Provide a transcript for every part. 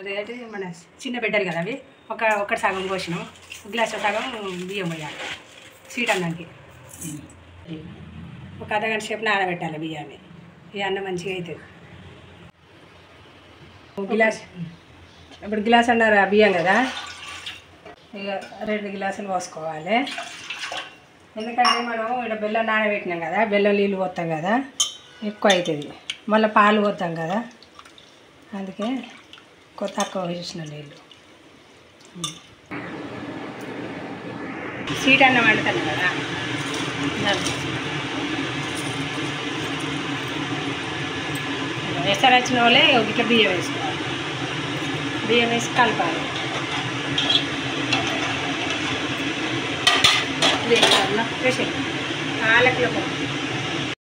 అదేంటి మన చిన్న బిడ్డలు కదా అవి ఒకటి సగం పోసినాం గ్లాస్ సగం బియ్యం పోయాలి స్వీట్ అన్నానికి ఒక అర్ధగంట సేపు నానబెట్టాలి బియ్యాన్ని ఈ అన్నం మంచిగా అవుతుంది గ్లాస్ ఇప్పుడు గ్లాస్ అన్నారు ఆ బియ్యం కదా ఇక 2 గ్లాసులు పోసుకోవాలి ఎందుకంటే మనం ఇక్కడ బెల్లం నానబెట్టినాం కదా బెల్లం నీళ్ళు పోతాం కదా ఎక్కువ అవుతుంది మళ్ళీ పాలు పోతాం కదా అందుకే తక్కువ వేసిన నీళ్ళు స్వీట్ అన్నం వండుతాను కదా ఎసరు వచ్చిన వాళ్ళే ఇట్లా బియ్యం వేసుకోవాలి బియ్యం వేసి కలపాలి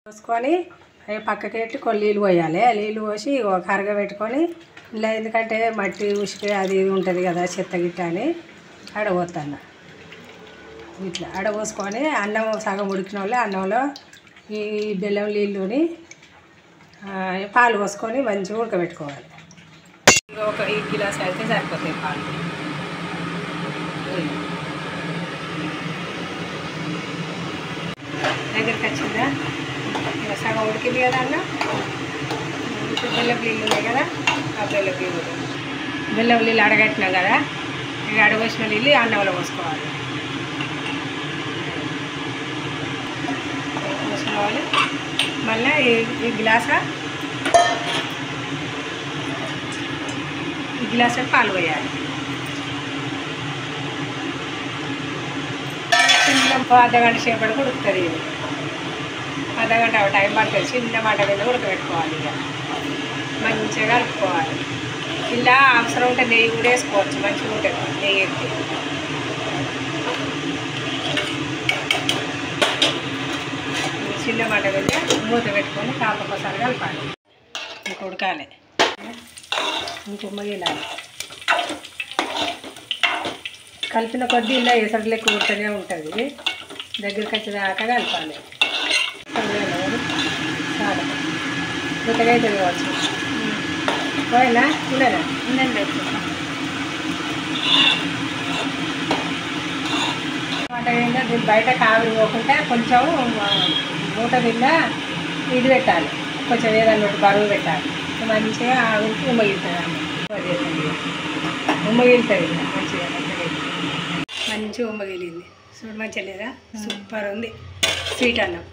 పోసుకొని అవి పక్కకి పెట్టి కొన్ని నీళ్ళు పోయాలి నీళ్ళు పోసి ఒక అరగ పెట్టుకొని ఇలా ఎందుకంటే మట్టి ఉసికి అది ఉంటుంది కదా చెత్త గిట్ట అని ఆడపోతాను ఇట్లా ఆడపోసుకొని అన్నం సగం ఉడికిన వాళ్ళు అన్నంలో ఈ బెల్లం నీళ్ళుని పాలు పోసుకొని మంచిగా ఉడకబెట్టుకోవాలి ఒక ఈ గిలాస్ అయితే సరిపోతాయి పాలు దగ్గరికి వచ్చిందా ఇలా సగం ఉడికింది కదా అన్న బెల్లం నీళ్ళు ఉన్నాయి కదా ఆ బెల్లం నీళ్ళు అడగట్టినాం కదా ఇక అడగొచ్చిన నీళ్ళు అన్నంలో పోసుకోవాలి పోసుకోవాలి మళ్ళీ ఈ గ్లాస పాలు పోయాలి చిన్న అర్ధగంట సేపటి ఉడుకుతుంది ఇది అర్ధగంట టైం పడుతుంది చిన్న మాట మీద ఉడకబెట్టుకోవాలి ఇక మంచిగా కలుపుకోవాలి ఇలా అవసరం ఉంటే నెయ్యి కూడా వేసుకోవచ్చు మంచిగా ఉంటుంది నెయ్యి ఎత్తి చిన్న మాట మీద మూత పెట్టుకొని కాపకోసారి కలపాలి ఇంక ఉడకాలి ఇంకొమ్మగిలాలి కలిపిన కొద్దీ ఇలా ఎసరు లెక్క ఉడకనే ఉంటుంది దగ్గరికి వచ్చేదాకా కలపాలి చాలా ఉడకగా అవుతుంది కావచ్చు పోయినా ఉండేనా ఉండండి మాట ఏంటో దీన్ని బయట కావిరి పోకుండా కొంచెం మూట మీద ఇది పెట్టాలి కొంచెం ఏదన్నా ఒకటి బరువు పెట్టాలి మంచిగా ఆవిరికి ఉమ్మగిలుతుంది ఉమ్మగిలుతుంది మంచిగా ఉమ్మగిలింది చూడు మంచిగా లేదా సూపర్ ఉంది స్వీట్ అన్నం